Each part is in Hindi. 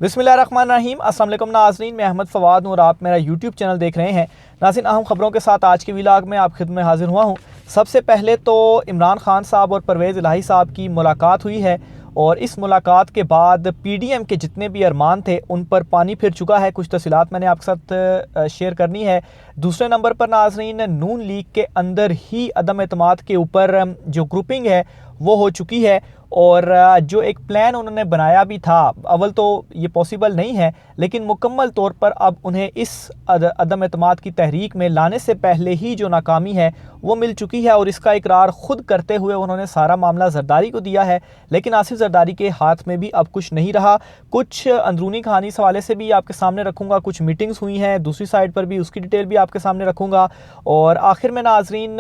बिस्मिल्लाहिर्रहमानिर्रहीम। अस्सलाम वालेकुम नाज़रीन, मैं अहमद फ़वाद हूँ और आप मेरा यूट्यूब चैनल देख रहे हैं। नाज़रीन, अहम ख़बरों के साथ आज के व्लॉग में आप खिदमत में हाजिर हुआ हूँ। सबसे पहले तो इमरान खान साहब और परवेज़ इलाही साहब की मुलाकात हुई है और इस मुलाकात के बाद पीडीएम के जितने भी अरमान थे उन पर पानी फिर चुका है। कुछ तफ़सीलात मैंने आपके साथ शेयर करनी है। दूसरे नंबर पर नाज़रीन, नून लीग के अंदर ही अदम एतमाद के ऊपर जो ग्रुपिंग है वो हो चुकी है और जो एक प्लान उन्होंने बनाया भी था, अव्वल तो ये पॉसिबल नहीं है, लेकिन मुकम्मल तौर पर अब उन्हें इस अदम एतमाद की तहरीक में लाने से पहले ही जो नाकामी है वो मिल चुकी है और इसका इकरार ख़ुद करते हुए उन्होंने सारा मामला जरदारी को दिया है। लेकिन आसिफ जरदारी के हाथ में भी अब कुछ नहीं रहा। कुछ अंदरूनी कहानी इस हवाले से भी आपके सामने रखूँगा, कुछ मीटिंग्स हुई हैं दूसरी साइड पर भी, उसकी डिटेल भी आपके सामने रखूँगा। और आखिर में नाज़रीन,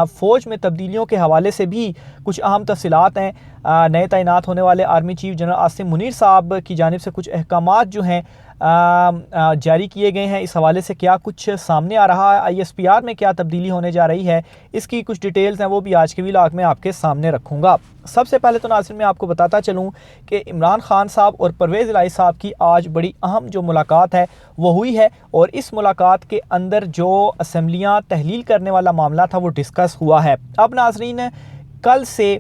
फ़ौज में तब्दीलियों के हवाले से भी कुछ अहम तफ़सीलात हैं। नए तैनात होने वाले army chief general Asim Munir साहब की जानिब से कुछ अहकामात जो हैं जारी किए गए हैं। इस हवाले से क्या कुछ सामने आ रहा है, ISPR में क्या तब्दीली होने जा रही है, इसकी कुछ डिटेल्स हैं वो भी आज के व्लॉग में आपके सामने रखूँगा। सबसे पहले तो नाज़रीन मैं आपको बताता चलूँ कि इमरान खान साहब और परवेज़ इलाही साहब की आज बड़ी अहम जो मुलाकात है वो हुई है और इस मुलाकात के अंदर जो असम्बलियाँ तहलील करने वाला मामला था वो डिस्कस हुआ है। अब नाज़रीन, कल से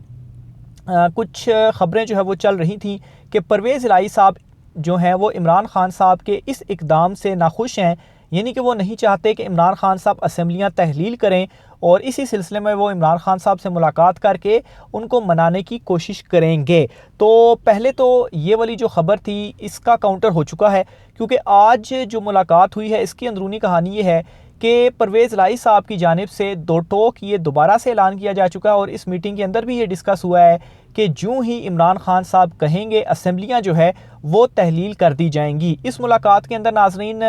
कुछ ख़बरें जो है वो चल रही थी कि परवेज़ इलाही साहब जो हैं वो इमरान खान साहब के इस इक़दाम से नाखुश हैं, यानी कि वो नहीं चाहते कि इमरान खान साहब असम्बलियाँ तहलील करें और इसी सिलसिले में वो इमरान खान साहब से मुलाकात करके उनको मनाने की कोशिश करेंगे। तो पहले तो ये वाली जो ख़बर थी इसका काउंटर हो चुका है, क्योंकि आज जो मुलाकात हुई है इसकी अंदरूनी कहानी ये है कि परवेज़ इलाही साहब की जानिब से दो टोक ये दोबारा से ऐलान किया जा चुका है और इस मीटिंग के अंदर भी ये डिस्कस हुआ है कि यूँ ही इमरान खान साहब कहेंगे असम्बलियाँ जो है वो तहलील कर दी जाएंगी। इस मुलाकात के अंदर नाज़रीन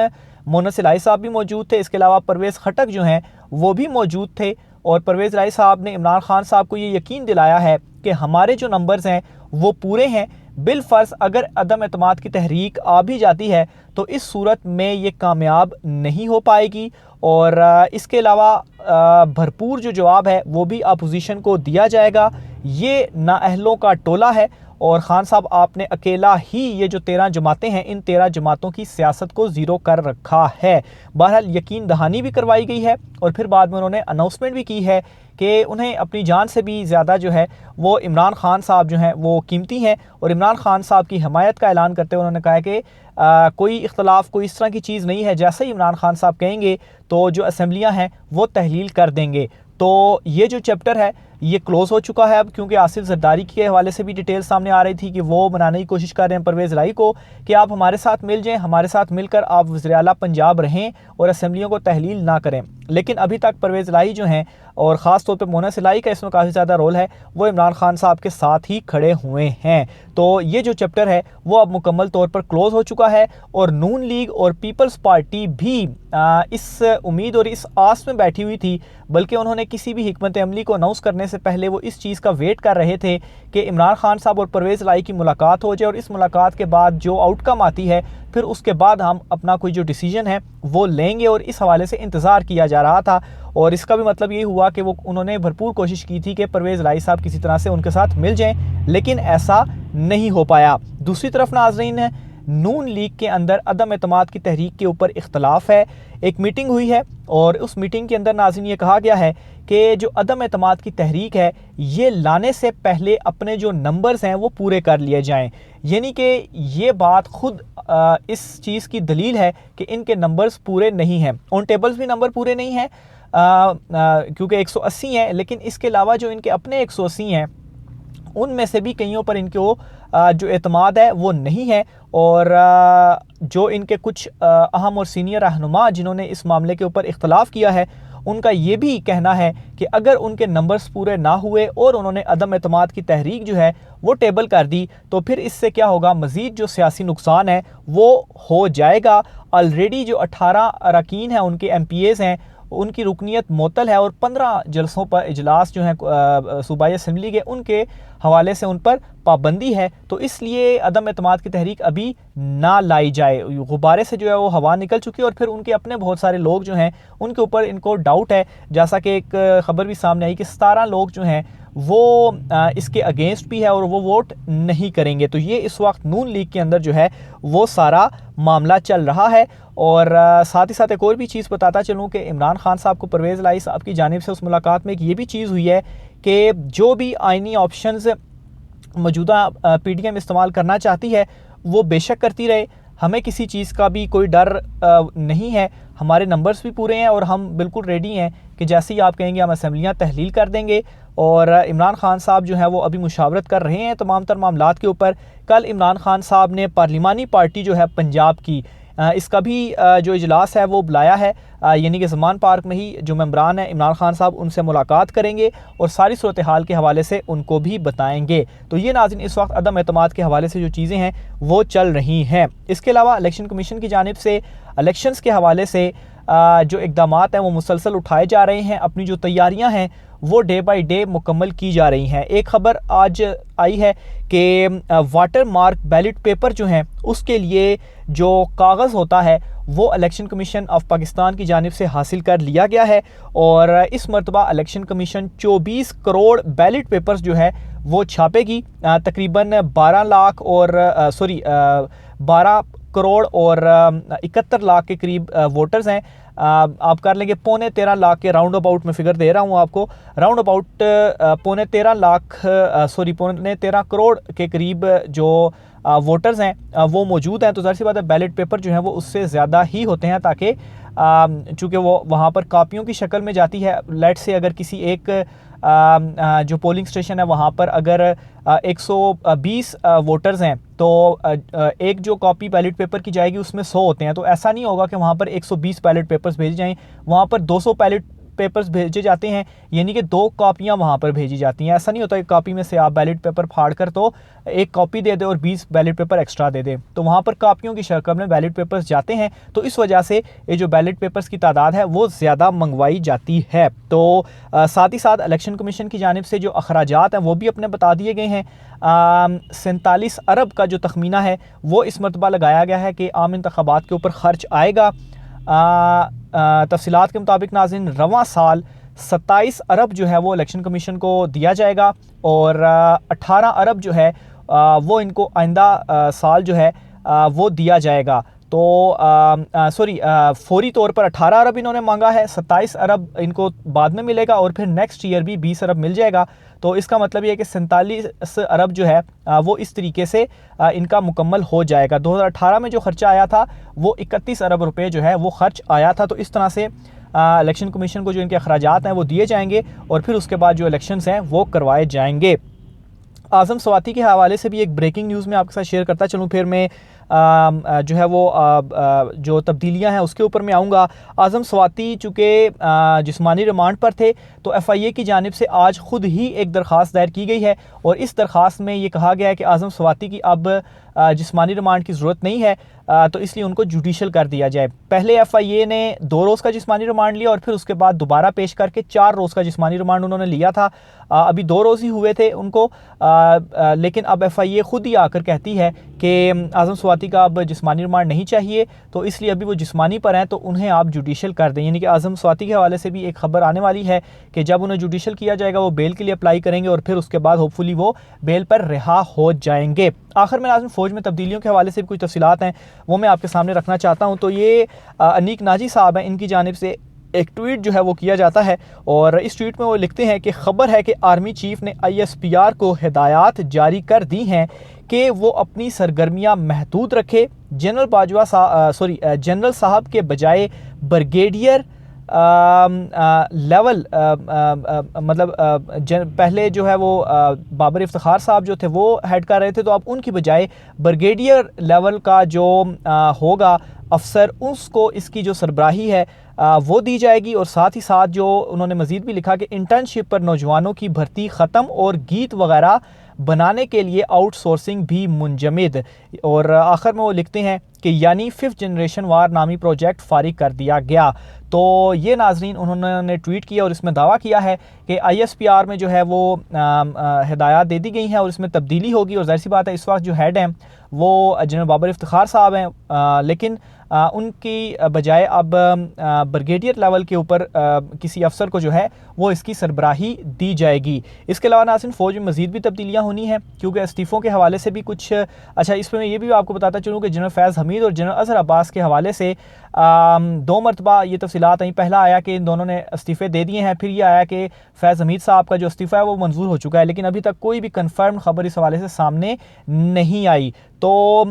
मोनस इलाही साहब भी मौजूद थे, इसके अलावा परवेज़ खटक जो हैं वो भी मौजूद थे और परवेज़ इलाही साहब ने इमरान खान साहब को ये यकीन दिलाया है कि हमारे जो नंबर्स हैं वो पूरे हैं। बिलफ़र्ज़ अगर अदम एतमाद की तहरीक आ भी जाती है तो इस सूरत में ये कामयाब नहीं हो पाएगी और इसके अलावा भरपूर जो जवाब है वो भी अपोजिशन को दिया जाएगा। ये नाअहलों का टोला है और ख़ान साहब आपने अकेला ही ये जो 13 जमातें हैं इन 13 जमातों की सियासत को ज़ीरो कर रखा है। बहरहाल यकीन दहानी भी करवाई गई है और फिर बाद में उन्होंने अनाउंसमेंट भी की है कि उन्हें अपनी जान से भी ज़्यादा जो है वो इमरान खान साहब जो हैं वो कीमती हैं और इमरान खान साहब की हमायत का ऐलान करते हुए उन्होंने कहा है कि कोई इख्तलाफ कोई इस तरह की चीज़ नहीं है, जैसे ही इमरान खान साहब कहेंगे तो जो असम्बलियाँ हैं वो तहलील कर देंगे। तो ये जो चैप्टर है ये क्लोज़ हो चुका है अब, क्योंकि आसिफ जरदारी के हवाले से भी डिटेल सामने आ रही थी कि वो मनाने की कोशिश कर रहे हैं परवेज़ इलाही को कि आप हमारे साथ मिल जाएं, हमारे साथ मिलकर आप वज़ीर आला पंजाब रहें और असम्बलियों को तहलील ना करें। लेकिन अभी तक परवेज़ इलाही जो हैं और ख़ास तौर पे मोनस इलाही का इसमें काफ़ी ज़्यादा रोल है, वो इमरान खान साहब के साथ ही खड़े हुए हैं। तो ये जो चैप्टर है वो अब मुकम्मल तौर पर क्लोज़ हो चुका है और नून लीग और पीपल्स पार्टी भी इस उम्मीद और इस आस में बैठी हुई थी, बल्कि उन्होंने किसी भी हिकमत अमली को अनाउंस करने से पहले वो इस चीज़ का वेट कर रहे थे कि इमरान खान साहब और परवेज़ इलाही की मुलाकात हो जाए और इस मुलाकात के बाद जो आउटकम आती है फिर उसके बाद हम अपना कोई जो डिसीजन है वो लेंगे और इस हवाले से इंतज़ार किया जा रहा था। और इसका भी मतलब ये हुआ कि वो उन्होंने भरपूर कोशिश की थी कि परवेज़ इलाही साहब किसी तरह से उनके साथ मिल जाएं, लेकिन ऐसा नहीं हो पाया। दूसरी तरफ नाज़रीन, नून लीग के अंदर अदम एतमाद की तहरीक के ऊपर इख्तलाफ है। एक मीटिंग हुई है और उस मीटिंग के अंदर नाज़रीन ये कहा गया है कि जो अदम एतमाद की तहरीक है ये लाने से पहले अपने जो नंबर्स हैं वो पूरे कर लिए जाएं, यानी कि ये बात खुद इस चीज़ की दलील है कि इनके नंबर्स पूरे नहीं हैं। ऑन टेबल्स भी नंबर पूरे नहीं हैं क्योंकि 180 हैं, लेकिन इसके अलावा जो इनके अपने 180 हैं उनमें से भी कईयों पर इनको जो एतमाद है वो नहीं है और जो इनके कुछ अहम और सीनियर रहनुमा जिन्होंने इस मामले के ऊपर इख्तलाफ किया है उनका ये भी कहना है कि अगर उनके नंबर्स पूरे ना हुए और उन्होंने अदम एतमाद की तहरीक जो है वो टेबल कर दी तो फिर इससे क्या होगा, मज़ीद जो सियासी नुकसान है वो हो जाएगा। ऑलरेडी जो 18 अरकान हैं उनके MPAs हैं उनकी रुकनीत मुअत्तल है और 15 जलसों पर इजलास जो हैं सूबाई असम्बली के उनके हवाले से उन पर पाबंदी है। तो इसलिए अदम एतमाद की तहरीक अभी ना लाई जाए। गुब्बारे से जो है वो हवा निकल चुकी है और फिर उनके अपने बहुत सारे लोग जो हैं उनके ऊपर इनको डाउट है, जैसा कि एक ख़बर भी सामने आई कि 17 लोग जो हैं वो इसके अगेंस्ट भी है और वो वोट नहीं करेंगे। तो ये इस वक्त नून लीग के अंदर जो है वो सारा मामला चल रहा है। और साथ ही साथ एक और भी चीज़ बताता चलूँ कि इमरान खान साहब को परवेज़ इलाही साहब की जानिब से उस मुलाकात में एक ये भी चीज़ हुई है कि जो भी आइनी ऑप्शंस मौजूदा PDM इस्तेमाल करना चाहती है वो बेशक करती रहे, हमें किसी चीज़ का भी कोई डर नहीं है, हमारे नंबर्स भी पूरे हैं और हम बिल्कुल रेडी हैं कि जैसे ही आप कहेंगे हम असम्बलियाँ तहलील कर देंगे। और इमरान खान साहब जो हैं वो अभी मुशावरत कर रहे हैं तमाम तर मामलात के ऊपर। कल इमरान खान साहब ने पार्लिमानी पार्टी जो है पंजाब की इसका भी जो इजलास है वो बुलाया है, यानी कि ज़मान पार्क में ही जो मेंबरान हैं इमरान खान साहब उनसे मुलाकात करेंगे और सारी सूरत हाल के हवाले से उनको भी बताएंगे। तो ये नाज़रीन इस वक्त अदम एतमाद के हवाले से जो चीज़ें हैं वो चल रही हैं। इसके अलावा इलेक्शन कमीशन की जानिब से इलेक्शंस के हवाले से जो इक़दामात हैं वो मुसलसल उठाए जा रहे हैं, अपनी जो तैयारियाँ हैं वो डे बाई डे मुकम्मल की जा रही हैं। एक ख़बर आज आई है कि वाटर मार्क बैलेट पेपर जो हैं उसके लिए जो कागज़ होता है वो इलेक्शन कमीशन ऑफ पाकिस्तान की जानिब से हासिल कर लिया गया है और इस मरतबा election commission 24 crore ballot papers जो है वो छापेगी। तकरीबन 12 लाख और 12 करोड़ और 71 लाख के करीब वोटर्स हैं। आप कर लेंगे 13.25 लाख के राउंड अबाउट में फिगर दे रहा हूँ आपको, राउंड अबाउट 13.13 करोड़ के करीब जो वोटर्स हैं वो मौजूद हैं। तो ज़ाहिर सी बात है बैलेट पेपर जो है वो उससे ज़्यादा ही होते हैं, ताकि चूँकि वो वहाँ पर कापियों की शक्ल में जाती है। लेट से अगर किसी एक जो पोलिंग स्टेशन है वहाँ पर अगर 120 वोटर्स हैं तो एक जो कॉपी बैलेट पेपर की जाएगी उसमें 100 होते हैं। तो ऐसा नहीं होगा कि वहाँ पर 120 बैलेट पेपर्स भेजे जाएं, वहाँ पर 200 बैलेट पेपर्स भेजे जाते हैं, यानी कि 2 कॉपियाँ वहाँ पर भेजी जाती हैं। ऐसा नहीं होता एक कॉपी में से आप बैलेट पेपर फाड़ कर तो एक कॉपी दे दे और 20 बैलेट पेपर एक्स्ट्रा दे दे, तो वहाँ पर कॉपियों की शक्ल में बैलेट पेपर्स जाते हैं। तो इस वजह से ये जो बैलेट पेपर्स की तादाद है वो ज़्यादा मंगवाई जाती है। तो साथ ही साथ इलेक्शन कमीशन की जानिब से जो अखराजात हैं वो भी अपने बता दिए गए हैं। 47 अरब का जो तखमीना है वो इस मरतबा लगाया गया है कि आम इंतखाबात के ऊपर ख़र्च आएगा। तफसीलात के मुताबिक नाज़रीन रवां साल 27 अरब जो है वो इलेक्शन कमीशन को दिया जाएगा और 18 अरब जो है वो इनको आइंदा साल जो है वो दिया जाएगा। तो फौरी तौर पर 18 अरब इन्होंने मांगा है, 27 अरब इनको बाद में मिलेगा और फिर नेक्स्ट ईयर भी 20 अरब मिल जाएगा। तो इसका मतलब ये है कि 47 अरब जो है वो इस तरीके से इनका मुकम्मल हो जाएगा। 2018 में जो खर्चा आया था वो 31 अरब रुपए जो है वो खर्च आया था। तो इस तरह से इलेक्शन कमीशन को जो इनके अखराजात हैं वो दिए जाएंगे और फिर उसके बाद जो इलेक्शंस हैं वो करवाए जाएंगे। आज़म स्वाति के हवाले से भी एक ब्रेकिंग न्यूज़ में आपके साथ शेयर करता चलूँ, फिर मैं जो है वो जो तब्दीलियां हैं उसके ऊपर मैं आऊँगा। आज़म स्वाति चूँकि जिस्मानी रिमांड पर थे तो FIA की जानिब से आज ख़ुद ही एक दरख्वास्त दायर की गई है और इस दरख्वास्त में ये कहा गया है कि आज़म स्वाति की अब जिस्मानी रिमांड की ज़रूरत नहीं है, तो इसलिए उनको जुडिशल कर दिया जाए। पहले FIA ने 2 रोज़ का जिस्मानी रिमांड लिया और फिर उसके बाद दोबारा पेश करके 4 रोज़ का जिस्मानी रिमांड उन्होंने लिया था। अभी 2 रोज़ ही हुए थे उनको, लेकिन अब FIA ख़ुद ही आकर कहती है कि आज़म स्वाति का अब जिस्मानी रिमांड नहीं चाहिए, तो इसलिए अभी वो जिस्मानी पर हैं तो उन्हें आप जुडिशल कर दें। यानी कि आज़म स्वाति के हवाले से भी एक खबर आने वाली है कि जब उन्हें जुडिशल किया जाएगा वो बेल के लिए अप्लाई करेंगे और फिर उसके बाद होपफुली वो बेल पर रिहा हो जाएंगे। आखिर में नाज़रीन फ़ौज में तब्दीलियों के हवाले से भी कुछ तफसीलात हैं वो मैं आपके सामने रखना चाहता हूँ। तो ये अनीक नाजी साहब हैं, इनकी जानिब से एक ट्वीट जो है वो किया जाता है और इस ट्वीट में वो लिखते हैं कि खबर है कि आर्मी चीफ ने ISPR को हिदायत जारी कर दी हैं कि वो अपनी सरगर्मियाँ महदूद रखे। जनरल साहब के बजाय ब्रिगेडियर लेवल पहले जो है वो बाबर इफ्तिखार साहब जो थे वो हेड कर रहे थे, तो अब उनकी बजाय ब्रिगेडियर लेवल का जो होगा अफसर उसको इसकी जो सरबराही है वो दी जाएगी। और साथ ही साथ जो उन्होंने मज़ीद भी लिखा कि इंटर्नशिप पर नौजवानों की भर्ती ख़त्म और गीत वगैरह बनाने के लिए आउटसोर्सिंग भी मुंजमद। और आखिर में वो लिखते हैं कि यानी 5th जनरेशन वार नामी प्रोजेक्ट फारिग कर दिया गया। तो ये नाजरीन उन्होंने ट्वीट किया और इसमें दावा किया है कि ISPR में जो है वो हिदायत दे दी गई हैं और इसमें तब्दीली होगी। और ज़ाहिर सी बात है इस वक्त जो हेड हैं वो जनरल बाबर इफ्तिखार साहब हैं, लेकिन उनकी बजाय अब ब्रिगेडियर लेवल के ऊपर किसी अफसर को जो है वो इसकी सरबराही दी जाएगी। इसके अलावा नाज़रीन फ़ौज में मज़ीद भी तब्दीलियाँ होनी हैं, क्योंकि इस्तीफ़ों के हवाले से भी कुछ अच्छा, इसमें मैं ये भी आपको बताता चलूँ कि जनरल फैज़ हमीद और जनरल अज़हर अब्बास के हवाले से 2 मरतबा ये तफ़सीलात आई। पहला आया कि इन दोनों ने इस्तीफ़े दे दिए हैं, फिर ये आया कि फैज़ हमीद साहब का जो इस्तीफ़ा है वो मंजूर हो चुका है, लेकिन अभी तक कोई भी कन्फर्म खबर इस हवाले से सामने नहीं आई। तो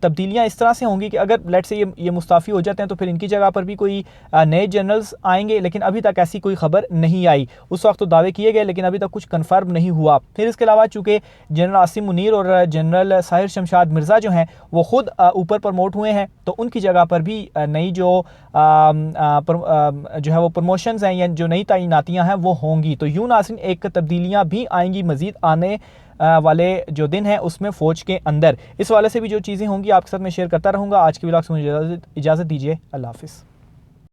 तब्दीलियाँ इस तरह से होंगी कि अगर लेट से ये मुस्ताफ़ी हो जाते हैं तो फिर इनकी जगह पर भी कोई नए जनरल्स आएंगे, लेकिन अभी तक ऐसी कोई खबर नहीं आई। उस वक्त तो दावे किए गए, लेकिन अभी तक कुछ कन्फर्म नहीं हुआ। फिर इसके अलावा चूँकि जनरल आसिम मुनीर और जनरल साहिर शमशाद मिर्ज़ा जो हैं वो ख़ुद ऊपर प्रमोट हुए हैं, तो उनकी जगह पर भी नई जो है वो प्रमोशंस हैं या जो नई तैनातियाँ हैं वो होंगी। तो यूँ नाज़रीन एक तब्दीलियाँ भी आएंगी मज़ीद आने वाले जो दिन हैं उसमें फ़ौज के अंदर। इस वाले से भी जो चीज़ें होंगी आपके साथ मैं शेयर करता रहूँगा। आज की व्लॉग से मुझे इजाज़त दीजिए। अल्लाह हाफ़िज़।